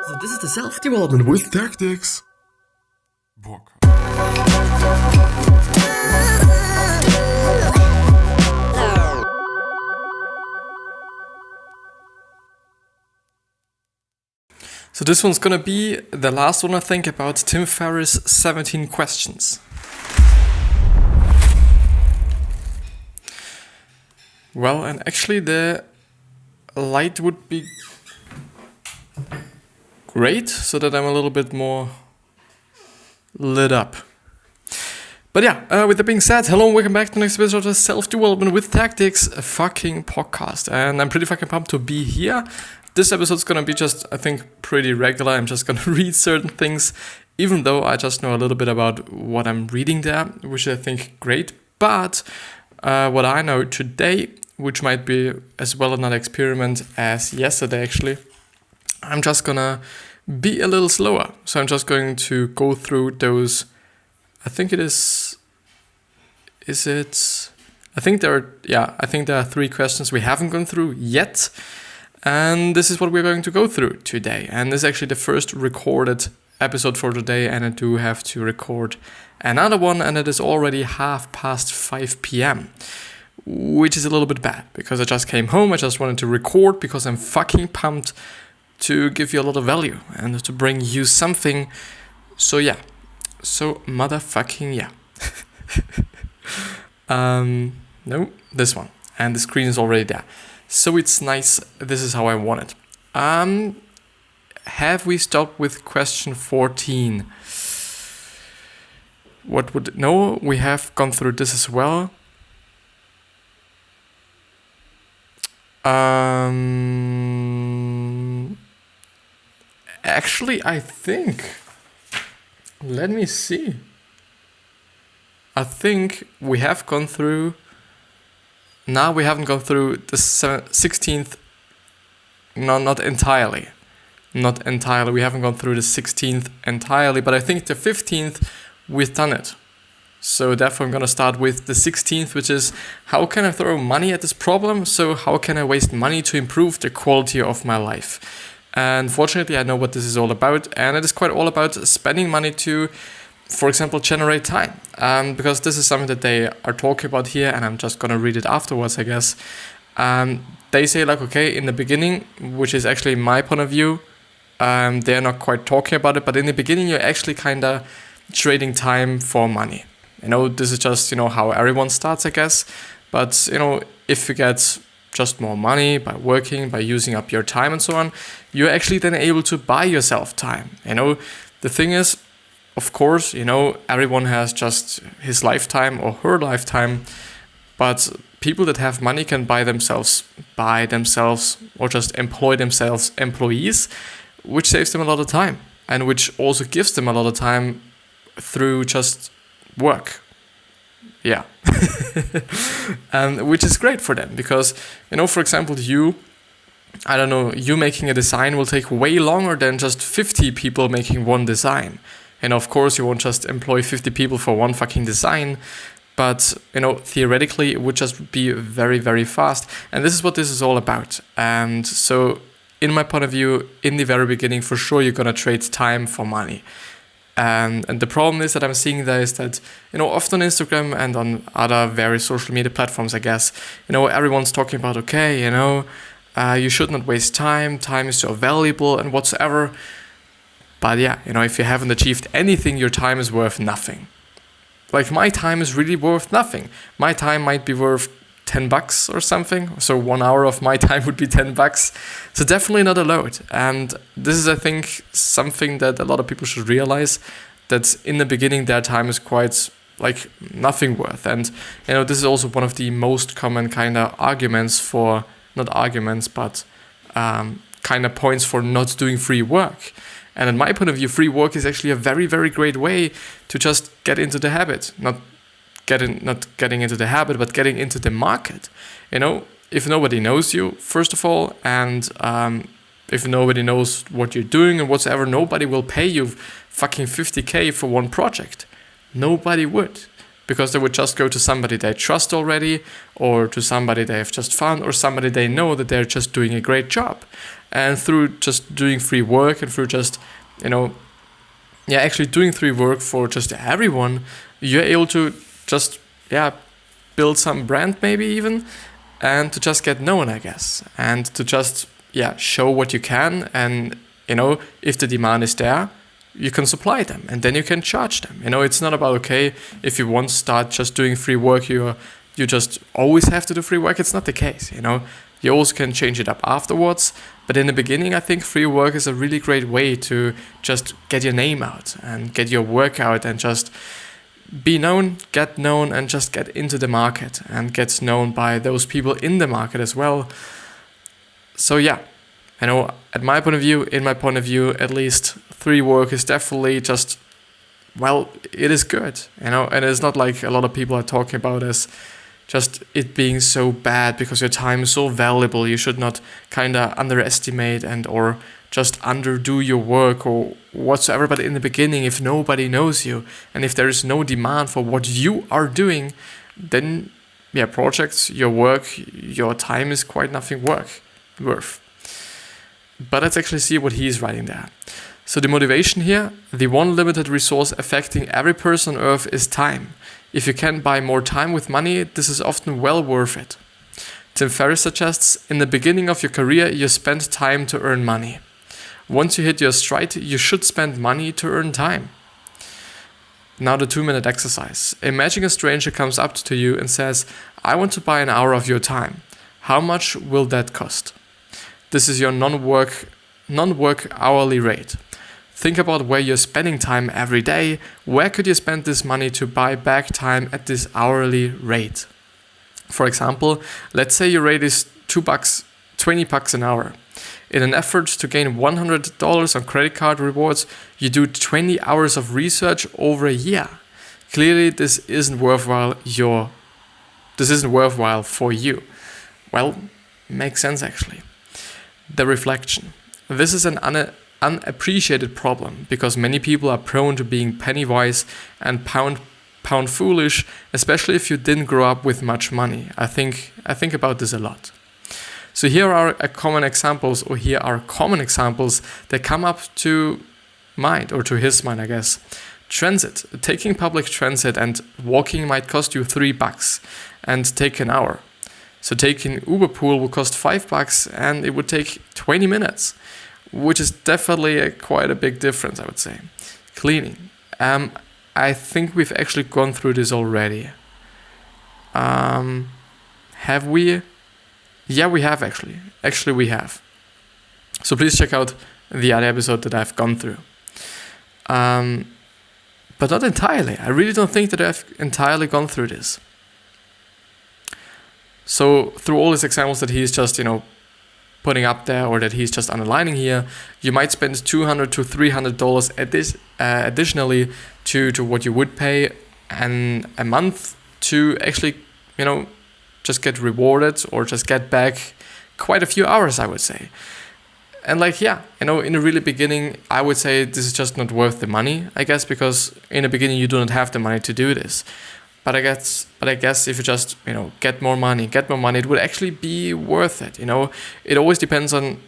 So this is the self-development with tactics book. So this one's gonna be the last one, I think, about Tim Ferriss' 17 questions. Well, and actually the light would be great so that I'm a little bit more lit up. But yeah, with that being said, hello and welcome back to the next episode of Self-Development with Tactics, a fucking podcast. And I'm pretty fucking pumped to be here. This episode's gonna be just, I think, pretty regular. I'm just gonna read certain things, even though I just know a little bit about what I'm reading there, which I think great. But what I know today, which might be as well another experiment as yesterday actually, I'm just gonna be a little slower. So I'm just going to go through those, I think there are 3 questions we haven't gone through yet. And this is what we're going to go through today. And this is actually the first recorded episode for today, and I do have to record another one, and it is already 5:30 p.m. which is a little bit bad because I just came home. I just wanted to record because I'm fucking pumped to give you a lot of value and to bring you something. So yeah. So motherfucking yeah. No, this one. And the screen is already there. So it's nice. This is how I want it. Have we stopped with question 14? No, we have gone through this as well. Actually, I think, let me see. I think we have gone through, now we haven't gone through the 16th, no, not entirely. Not entirely, we haven't gone through the 16th entirely, but I think the 15th, we've done it. So therefore I'm going to start with the 16th, which is how can I throw money at this problem? So how can I waste money to improve the quality of my life? And fortunately I know what this is all about, and it is quite all about spending money to, for example, generate time. Because this is something that they are talking about here, and I'm just going to read it afterwards, I guess. They say like, okay, in the beginning, which is actually my point of view, they're not quite talking about it, but in the beginning you're actually kind of trading time for money. You know, this is just, how everyone starts, I guess. But, if you get just more money by working, by using up your time and so on, you're actually then able to buy yourself time. The thing is, of course, everyone has just his lifetime or her lifetime, but people that have money can buy themselves or just employ themselves employees, which saves them a lot of time and which also gives them a lot of time through just work. Yeah. Which is great for them because, for example, you making a design will take way longer than just 50 people making one design. And of course, you won't just employ 50 people for one fucking design, but, theoretically, it would just be very, very fast. And this is what this is all about. And so, in my point of view, in the very beginning, for sure, you're going to trade time for money. And the problem is that I'm seeing there is that, often on Instagram and on other various social media platforms, I guess, everyone's talking about, okay, you should not waste time. Time is so valuable and whatsoever. But yeah, if you haven't achieved anything, your time is worth nothing. Like my time is really worth nothing. My time might be worth $10 or something. So 1 hour of my time would be $10. So definitely not a lot. And this is, I think, something that a lot of people should realize, that in the beginning their time is quite like nothing worth. And this is also one of the most common kind of arguments for, not arguments, but kind of points for not doing free work. And in my point of view, free work is actually a very, very great way to just get into the habit. Not getting into the habit, but getting into the market. If nobody knows you, first of all, and if nobody knows what you're doing and whatsoever, nobody will pay you fucking 50K for one project. Nobody would. Because they would just go to somebody they trust already, or to somebody they have just found, or somebody they know that they're just doing a great job. And through just doing free work and through just, actually doing free work for just everyone, you're able to just, build some brand maybe even, and to just get known, I guess, and to just, show what you can. And, if the demand is there, you can supply them and then you can charge them. It's not about, okay, if you want to start just doing free work, you just always have to do free work. It's not the case, You also can change it up afterwards. But in the beginning, I think free work is a really great way to just get your name out and get your work out and just be known, get known, and just get into the market and get known by those people in the market as well. So in my point of view, at least, free work is definitely just, it is good, and it's not like a lot of people are talking about as just it being so bad because your time is so valuable. You should not kind of underestimate or just underdo your work or whatsoever. But in the beginning, if nobody knows you and if there is no demand for what you are doing, then projects, your work, your time is quite nothing worth. But let's actually see what he's writing there. So the motivation here, the one limited resource affecting every person on earth is time. If you can buy more time with money, this is often well worth it. Tim Ferriss suggests, in the beginning of your career, you spend time to earn money. Once you hit your stride, you should spend money to earn time. Now the 2-minute exercise. Imagine a stranger comes up to you and says, I want to buy an hour of your time. How much will that cost? This is your non-work hourly rate. Think about where you're spending time every day. Where could you spend this money to buy back time at this hourly rate? For example, let's say your rate is $20 an hour. In an effort to gain $100 on credit card rewards, you do 20 hours of research over a year. Clearly, this isn't worthwhile for you. Well, makes sense actually. The reflection. This is an unappreciated problem because many people are prone to being penny wise and pound foolish, especially if you didn't grow up with much money. I think about this a lot. So here are common examples that come up to mind, or to his mind, I guess. Transit. Taking public transit and walking might cost you $3 and take an hour. So taking Uber pool will cost $5 and it would take 20 minutes, which is definitely quite a big difference, I would say. Cleaning. I think we've actually gone through this already. Have we? Yeah, we have actually. Actually, we have. So please check out the other episode that I've gone through. But not entirely. I really don't think that I've entirely gone through this. So through all these examples that he's just, putting up there, or that he's just underlining here, you might spend $200 to $300 additionally to what you would pay a month to actually, just get rewarded or just get back quite a few hours, I would say. And in the really beginning, I would say this is just not worth the money, I guess, because in the beginning you do not have the money to do this. But I guess if you just, get more money, it would actually be worth it. It always depends on,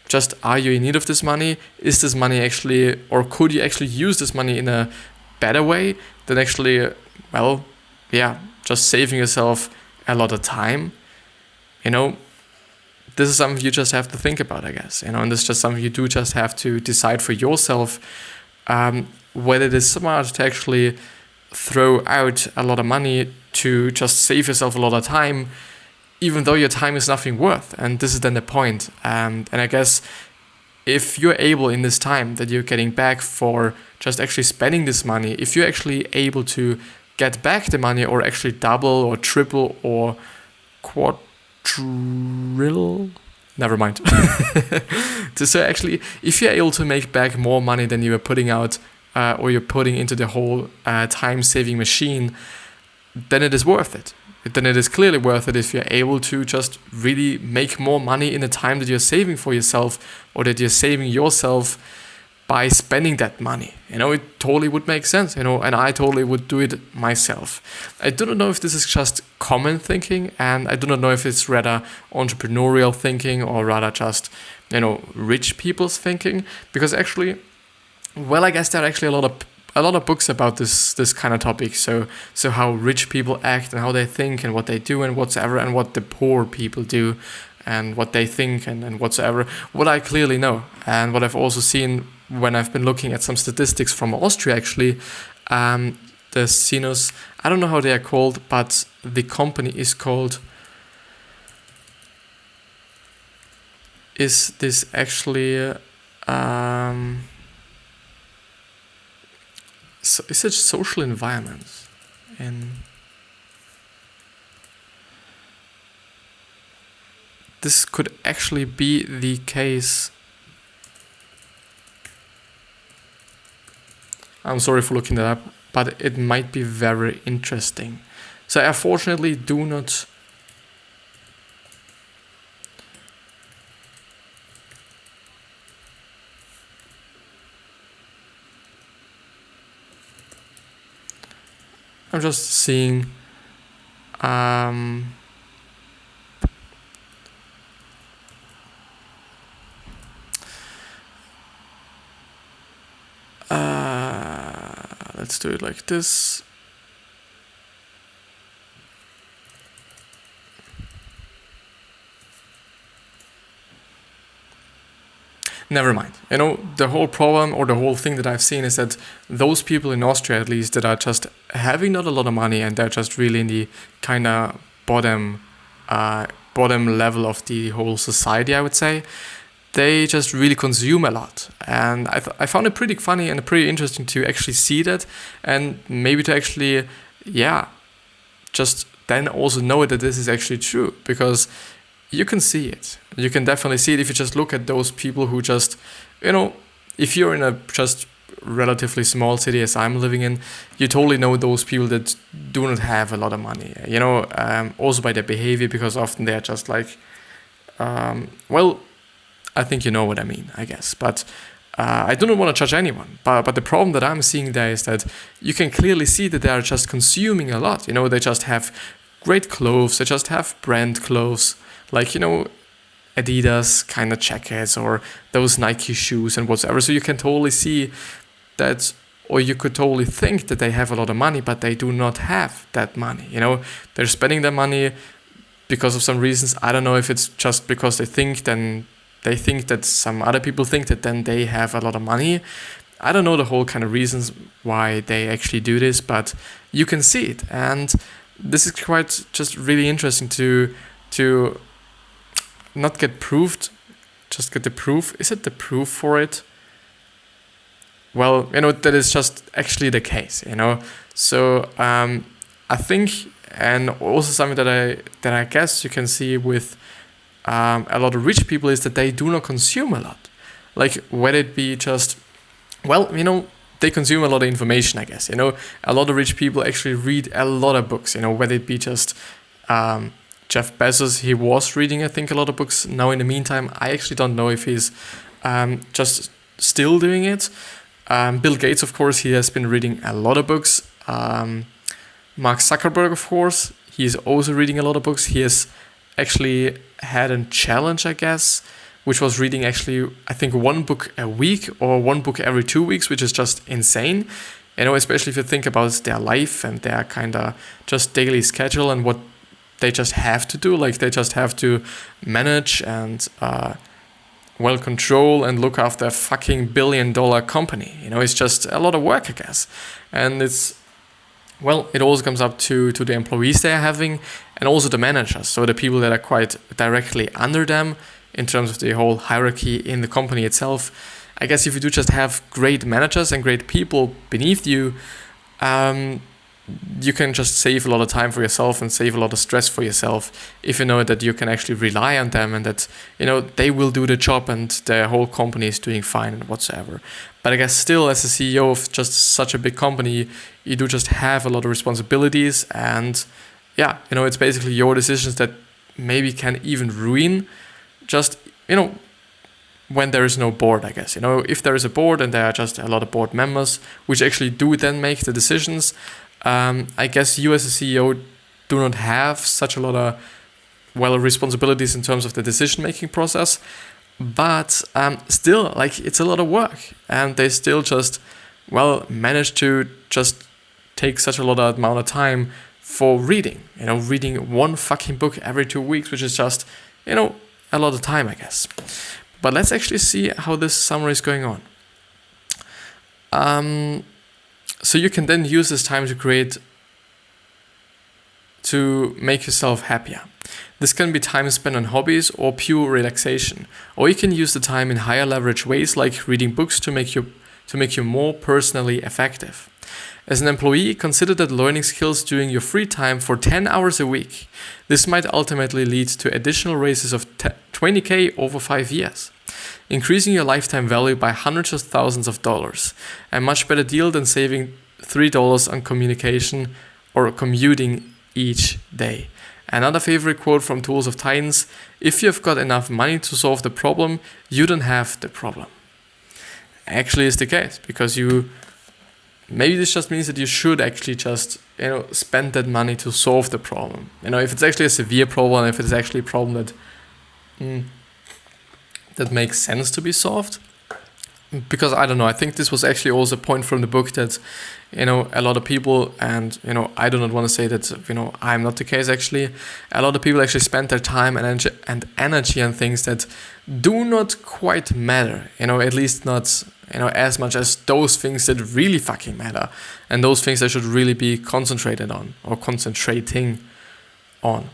just are you in need of this money? Is this money actually, or could you actually use this money in a better way than actually, just saving yourself a lot of time? This is something you just have to think about, I guess, and this is just something you do just have to decide for yourself, whether it is smart to actually throw out a lot of money to just save yourself a lot of time, even though your time is nothing worth. And this is then the point. And I guess if you're able in this time that you're getting back for just actually spending this money, if you're actually able to get back the money or actually double or triple or quadrille, never mind. So actually, if you're able to make back more money than you were putting out, or you're putting into the whole time-saving machine, then it is worth it. Then it is clearly worth it if you're able to just really make more money in the time that you're saving for yourself, or that you're saving yourself by spending that money. It totally would make sense, and I totally would do it myself. I do not know if this is just common thinking, and I do not know if it's rather entrepreneurial thinking or rather just, rich people's thinking, because actually, well, I guess there are actually a lot of books about this kind of topic. So how rich people act and how they think and what they do and whatsoever, and what the poor people do and what they think and whatsoever. What I clearly know, and what I've also seen when I've been looking at some statistics from Austria, actually, the Sinus, I don't know how they are called, but the company is called, is this actually, so is it social environments? This could actually be the case. I'm sorry for looking that up, but it might be very interesting. So I unfortunately do not I'm just seeing let's do it like this. Never mind. The whole problem or the whole thing that I've seen is that those people in Austria, at least, that are just having not a lot of money and they're just really in the kind of bottom level of the whole society, I would say, they just really consume a lot. And I found it pretty funny and pretty interesting to actually see that, and maybe to actually, just then also know that this is actually true, because you can see it. You can definitely see it if you just look at those people who just, if you're in a just relatively small city as I'm living in, you totally know those people that do not have a lot of money, also by their behavior, because often they're just like, well, I think you know what I mean, I guess. But I do not want to judge anyone. But the problem that I'm seeing there is that you can clearly see that they are just consuming a lot. They just have great clothes. They just have brand clothes, like, Adidas kind of jackets or those Nike shoes and whatever. So you can totally see that, or you could totally think that they have a lot of money, but they do not have that money. They're spending their money because of some reasons. I don't know if it's just because they think that some other people think that then they have a lot of money. I don't know the whole kind of reasons why they actually do this, but you can see it. And this is quite just really interesting to not get proved, just get the proof. Is it the proof for it? Well, that is just actually the case, So I think, and also something that I guess you can see with a lot of rich people is that they do not consume a lot. Like, whether it be just, well, they consume a lot of information, I guess. A lot of rich people actually read a lot of books, whether it be just Jeff Bezos, he was reading, I think, a lot of books. Now, in the meantime, I actually don't know if he's just still doing it. Bill Gates, of course, he has been reading a lot of books. Mark Zuckerberg, of course, he is also reading a lot of books. He has actually had a challenge, I guess, which was reading actually, I think, one book a week or one book every 2 weeks, which is just insane. Especially if you think about their life and their kind of just daily schedule and what they just have to do. Like, they just have to manage and control and look after a fucking $1 billion company. It's just a lot of work, I guess. And it also comes up to the employees they are having and also the managers. So the people that are quite directly under them in terms of the whole hierarchy in the company itself. I guess if you do just have great managers and great people beneath you, you can just save a lot of time for yourself and save a lot of stress for yourself if you know that you can actually rely on them and that, they will do the job and the whole company is doing fine and whatsoever. But I guess still, as a CEO of just such a big company, you do just have a lot of responsibilities, and it's basically your decisions that maybe can even ruin just, when there is no board, I guess. If there is a board and there are just a lot of board members, which actually do then make the decisions, I guess you as a CEO do not have such a lot of, responsibilities in terms of the decision-making process, but still, it's a lot of work, and they still just, manage to just take such a lot of amount of time for reading, reading one fucking book every 2 weeks, which is just, a lot of time, I guess. But let's actually see how this summary is going on. So you can then use this time to make yourself happier. This can be time spent on hobbies or pure relaxation, or you can use the time in higher leverage ways like reading books to make you more personally effective. As an employee, consider that learning skills during your free time for 10 hours a week. This might ultimately lead to additional raises of 20k over 5 years, increasing your lifetime value by hundreds of thousands of dollars. A much better deal than saving $3 on communication or commuting each day. Another favorite quote from Tools of Titans: if you've got enough money to solve the problem, you don't have the problem. Actually is the case, because maybe this just means that you should actually just, spend that money to solve the problem. If it's actually a severe problem, if it's actually a problem that makes sense to be solved. Because I don't know, I think this was actually also a point from the book that, a lot of people, and, I do not want to say that, I'm not the case actually. A lot of people actually spend their time and energy on things that do not quite matter, at least not, as much as those things that really fucking matter, and those things that should really be concentrated on, or concentrating on.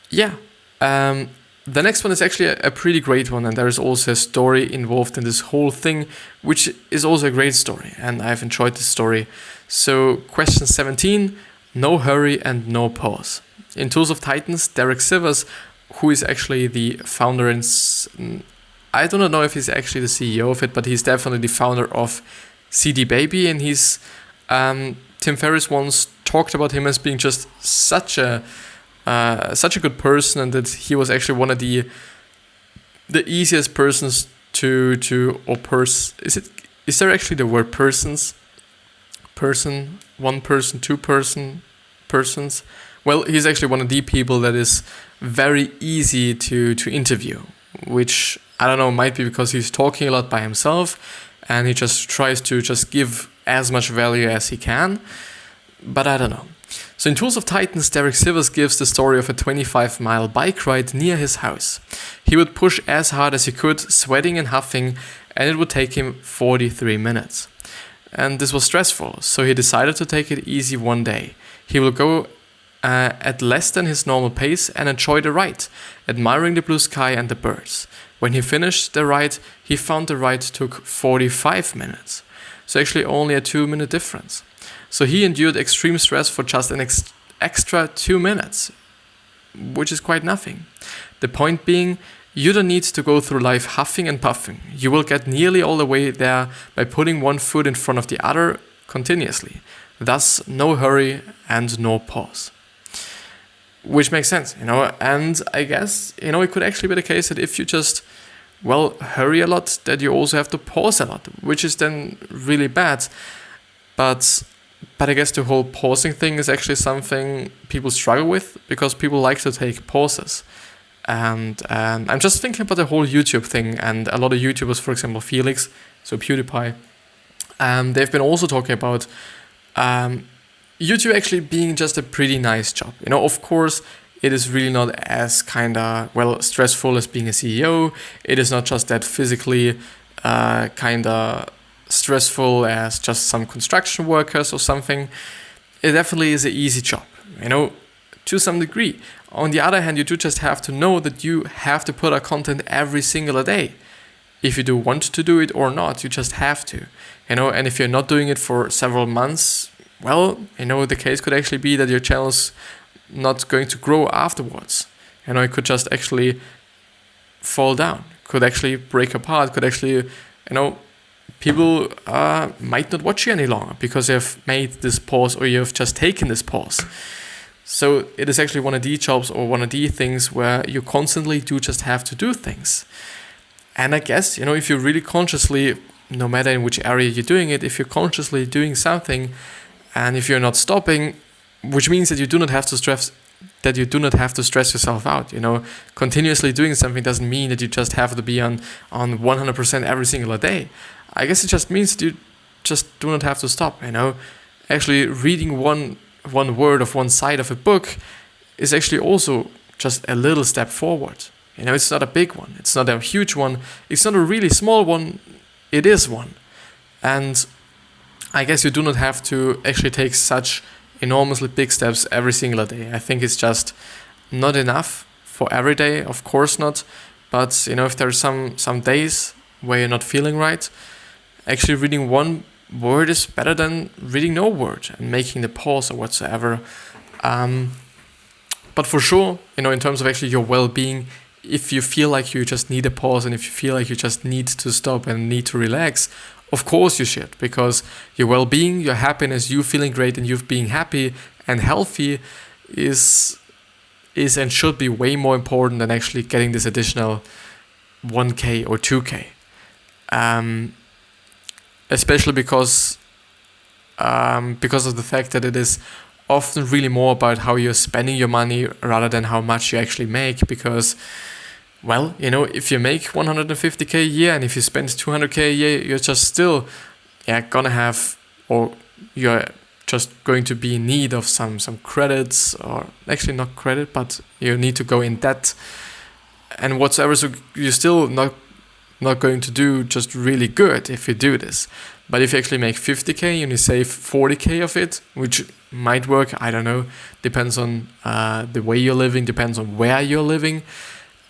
Yeah. The next one is actually a pretty great one, and there is also a story involved in this whole thing, which is also a great story, and I've enjoyed this story. So, question 17, no hurry and no pause. In Tools of Titans, Derek Sivers, who is actually the founder, and I do not know if he's actually the CEO of it, but he's definitely the founder of CD Baby, and Tim Ferriss once talked about him as being just such a good person, and that he was actually one of the easiest persons is there actually the word persons? Person, one person, persons. Well, he's actually one of the people that is very easy to interview, which I don't know, might be because he's talking a lot by himself and he just tries to just give as much value as he can, but I don't know. So in Tools of Titans, Derek Sivers gives the story of a 25-mile bike ride near his house. He would push as hard as he could, sweating and huffing, and it would take him 43 minutes. And this was stressful, so he decided to take it easy one day. He will go at less than his normal pace and enjoy the ride, admiring the blue sky and the birds. When he finished the ride, he found the ride took 45 minutes. So actually only a 2-minute difference. So he endured extreme stress for just an extra 2 minutes, which is quite nothing. The point being, you don't need to go through life huffing and puffing. You will get nearly all the way there by putting one foot in front of the other continuously. Thus, no hurry and no pause. Which makes sense, and I guess, it could actually be the case that if you just, hurry a lot, that you also have to pause a lot, which is then really bad. But I guess the whole pausing thing is actually something people struggle with, because people like to take pauses. And I'm just thinking about the whole YouTube thing, and a lot of YouTubers, for example, Felix, so PewDiePie, they've been also talking about YouTube actually being just a pretty nice job. Of course, it is really not as stressful as being a CEO. It is not just that physically stressful as just some construction workers or something. It definitely is an easy job, to some degree. On the other hand, you do just have to know that you have to put out content every single day. If you do want to do it or not, you just have to, and if you're not doing it for several months, the case could actually be that your channel's not going to grow afterwards. It could just actually fall down, could actually break apart, could actually, people might not watch you any longer because you have made this pause or you have just taken this pause. So it is actually one of the jobs or one of the things where you constantly do just have to do things. And I guess, if you're really consciously, no matter in which area you're doing it, if you're consciously doing something and if you're not stopping, which means that you do not have to stress yourself out. Continuously doing something doesn't mean that you just have to be on 100% every single day. I guess it just means that you just do not have to stop. Actually reading one word of one side of a book is actually also just a little step forward. It's not a big one, it's not a huge one, it's not a really small one, it is one. And I guess you do not have to actually take such enormously big steps every single day. I think it's just not enough for every day, of course not. But if there are some days where you're not feeling right, actually reading one word is better than reading no word and making the pause or whatsoever. But for sure, in terms of actually your well-being, if you feel like you just need a pause and if you feel like you just need to stop and need to relax, of course you should, because your well-being, your happiness, you feeling great and you being happy and healthy is and should be way more important than actually getting this additional 1K or 2K. Especially because of the fact that it is often really more about how you're spending your money rather than how much you actually make. Because, if you make 150K a year and if you spend 200K a year, you're just still gonna have, or you're just going to be in need of some credits, or actually not credit, but you need to go in debt and whatsoever. So you're still not going to do just really good if you do this. But if you actually make 50K and you save 40K of it, which might work, I don't know, depends on the way you're living, depends on where you're living,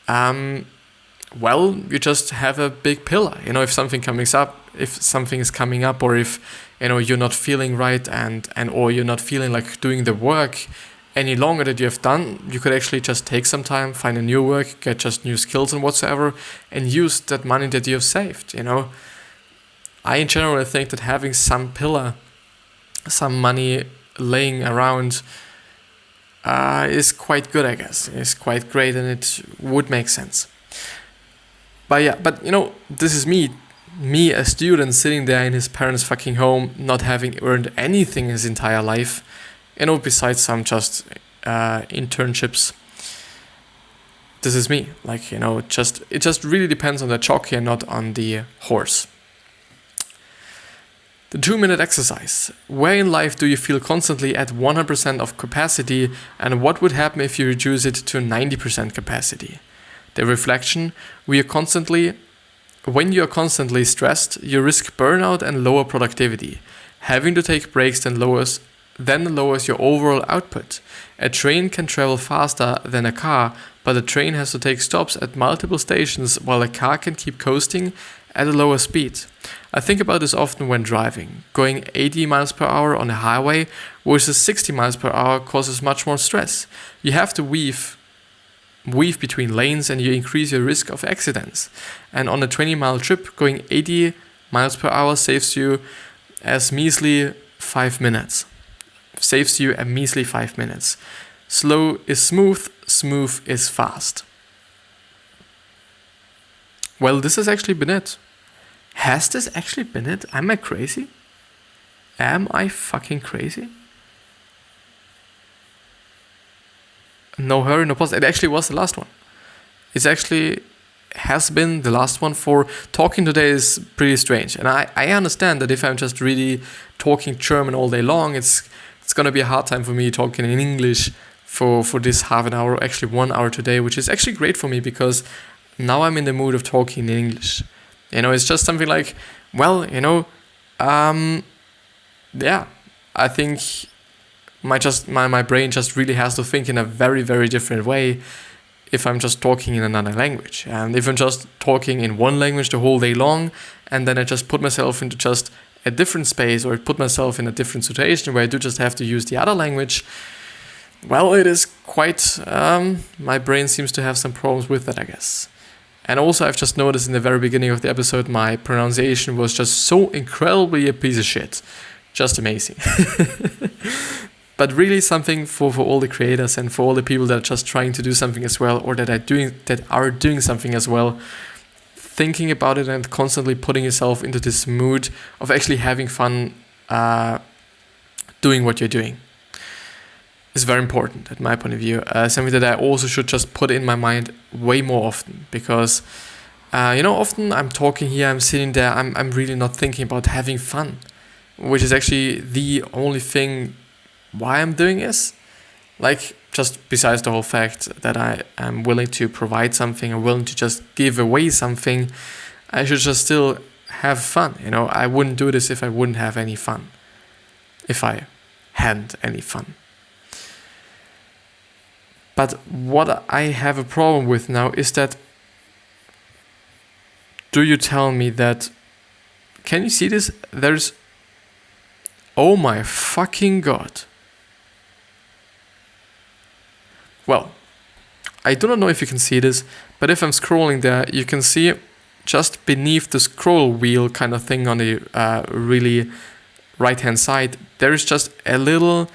you just have a big pillar. If something is coming up, or if you're not feeling right and or you're not feeling like doing the work any longer that you have done, you could actually just take some time, find a new work, get just new skills and whatsoever, and use that money that you have saved. I in general think that having some pillar, some money laying around is quite good, I guess. It's quite great and it would make sense. But this is me a student sitting there in his parents' fucking home, not having earned anything his entire life, besides some just internships. This is me. It just really depends on the jockey and not on the horse. The 2-minute exercise. Where in life do you feel constantly at 100% of capacity, and what would happen if you reduce it to 90% capacity? The reflection. When you are constantly stressed, you risk burnout and lower productivity. Having to take breaks then lowers your overall output. A train can travel faster than a car, but a train has to take stops at multiple stations while a car can keep coasting at a lower speed. I think about this often when driving. Going 80 miles per hour on a highway versus 60 miles per hour causes much more stress. You have to weave between lanes and you increase your risk of accidents. And on a 20-mile trip, going 80 miles per hour saves you a measly 5 minutes. Slow is smooth, smooth is fast. Well, this has actually been it. Has this actually been it? Am I crazy? Am I fucking crazy? No hurry, no pause. It actually was the last one. It actually has been the last one. For talking today is pretty strange. And I understand that if I'm just really talking German all day long, it's going to be a hard time for me talking in English for this half an hour, actually 1 hour today, which is actually great for me because now I'm in the mood of talking in English. It's just something like, I think my brain just really has to think in a very, very different way if I'm just talking in another language. And if I'm just talking in one language the whole day long, and then I just put myself into just a different space or put myself in a different situation where I do just have to use the other language, well, it is quite, my brain seems to have some problems with that, I guess. And also I've just noticed in the very beginning of the episode, my pronunciation was just so incredibly a piece of shit. Just amazing. but really something for all the creators and for all the people that are just trying to do something as well, or that are doing something as well. Thinking about it and constantly putting yourself into this mood of actually having fun doing what you're doing is very important, at my point of view. Something that I also should just put in my mind way more often, because often I'm talking here, I'm sitting there, I'm really not thinking about having fun, which is actually the only thing why I'm doing this. Like, just besides the whole fact that I am willing to provide something, I'm willing to just give away something, I should just still have fun. I wouldn't do this if I wouldn't have any fun. If I hadn't any fun. But what I have a problem with now is that, do you tell me that, can you see this? There's, oh my fucking god. Well, I do not know if you can see this, but if I'm scrolling there, you can see just beneath the scroll wheel kind of thing on the really right-hand side, there is just a little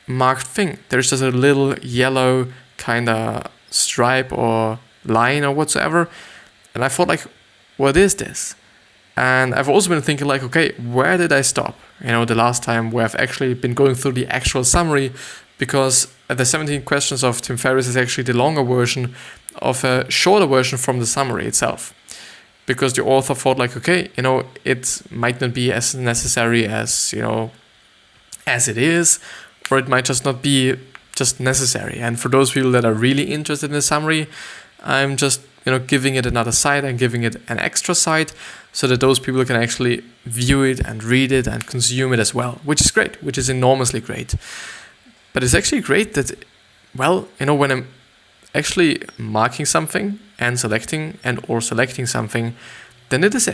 marked thing. There's just a little yellow kind of stripe or line or whatsoever. And I thought, like, what is this? And I've also been thinking, like, okay, where did I stop? The last time where I've actually been going through the actual summary, because the 17 questions of Tim Ferriss is actually the longer version of a shorter version from the summary itself. Because the author thought, like, okay, it might not be as necessary as, as it is, or it might just not be just necessary. And for those people that are really interested in the summary, I'm just, giving it another side and giving it an extra side so that those people can actually view it and read it and consume it as well, which is great, which is enormously great. But it's actually great that, well, when I'm actually marking something and selecting something, then it is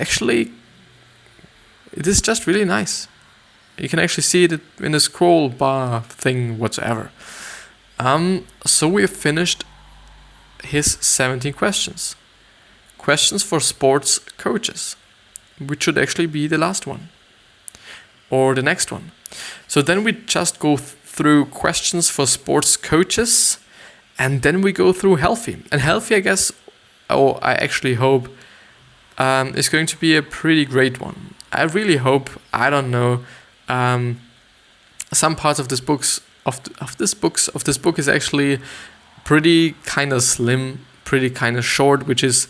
just really nice. You can actually see it in the scroll bar thing whatsoever. So we have finished his 17 questions. Questions for sports coaches, which should actually be the last one. Or the next one. So then we just go through questions for sports coaches, and then we go through healthy. And healthy, I guess, I actually hope, is going to be a pretty great one. I really hope, I don't know, some parts of this book is actually pretty kind of slim, pretty kind of short, which is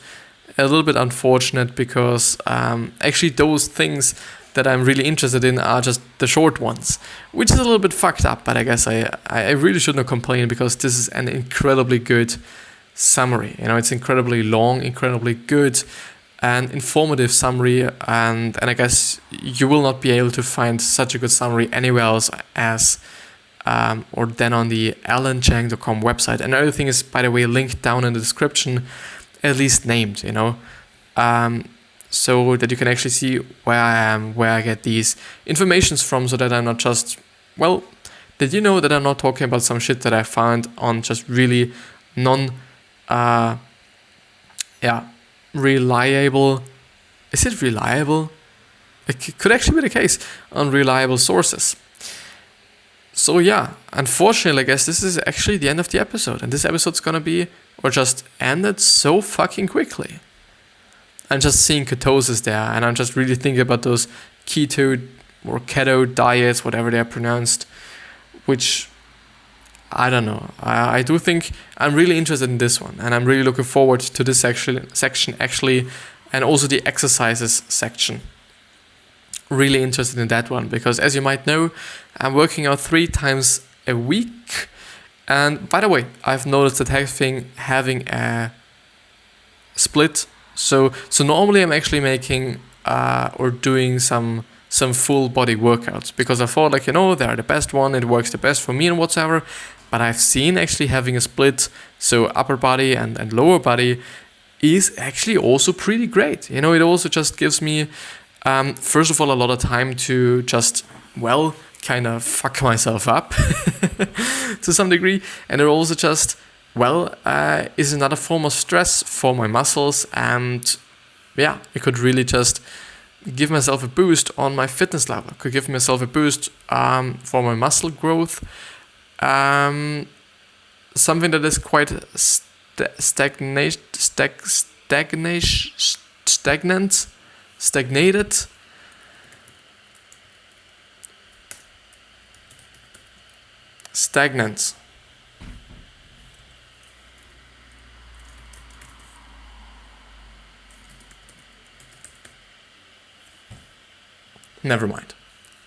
a little bit unfortunate, because actually those things that I'm really interested in are just the short ones, which is a little bit fucked up, but I guess I really shouldn't complain, because this is an incredibly good summary. It's incredibly long, incredibly good and informative summary, and I guess you will not be able to find such a good summary anywhere else as or then on the alanchang.com website. And everything is, by the way, linked down in the description, at least named, so that you can actually see where I am, where I get these informations from, so that I'm not just, well, did you know that I'm not talking about some shit that I found on just really reliable, is it reliable? It could actually be the case, on reliable sources. So yeah, unfortunately, I guess this is actually the end of the episode, and this episode's gonna be, or just ended so fucking quickly. I'm just seeing ketosis there, and I'm just really thinking about those keto or keto diets, whatever they're pronounced, which, I don't know. I do think I'm really interested in this one, and I'm really looking forward to this section actually, and also the exercises section. Really interested in that one, because as you might know, I'm working out 3 times a week. And by the way, I've noticed that having a split. So normally I'm actually making or doing some full body workouts, because I thought, like, they're the best one, it works the best for me and whatsoever. But I've seen actually having a split, so upper body and lower body, is actually also pretty great. It also just gives me, first of all, a lot of time to just, well, kind of fuck myself up to some degree. And it also just, well, is another form of stress for my muscles. And yeah, it could really just give myself a boost on my fitness level, could give myself a boost for my muscle growth. Something that is quite stagnated. Never mind.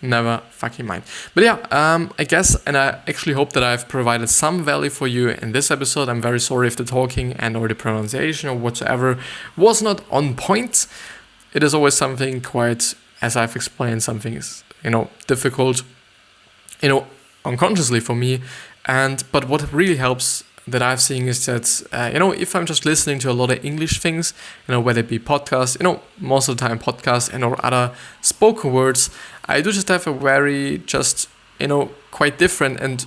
Never fucking mind. But yeah, I guess, and I actually hope that I've provided some value for you in this episode. I'm very sorry if the talking and or the pronunciation or whatsoever was not on point. It is always something quite, as I've explained, something is, difficult, unconsciously for me. But what really helps that I've seen is that, if I'm just listening to a lot of English things, whether it be podcasts, most of the time podcasts and or other spoken words, I do just have a very quite different and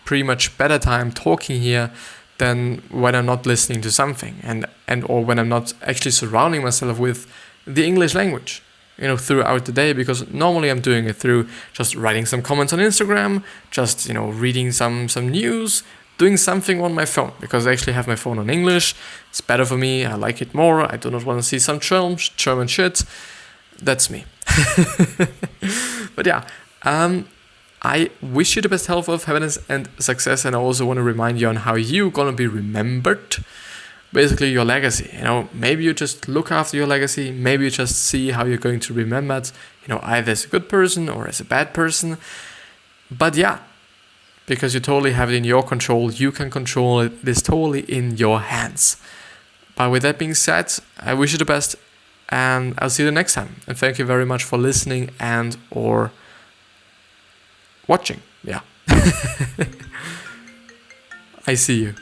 pretty much better time talking here than when I'm not listening to something and or when I'm not actually surrounding myself with the English language, throughout the day, because normally I'm doing it through just writing some comments on Instagram, just, reading some news, doing something on my phone, because I actually have my phone on English. It's better for me. I like it more. I do not want to see some German shit. That's me. But yeah, I wish you the best health, happiness, and success. And I also want to remind you on how you're going to be remembered. Basically, your legacy. Maybe you just look after your legacy. Maybe you just see how you're going to be remembered, either as a good person or as a bad person. But yeah, because you totally have it in your control. You can control it. It is totally in your hands. But with that being said, I wish you the best, and I'll see you the next time. And thank you very much for listening and or watching. Yeah. I see you.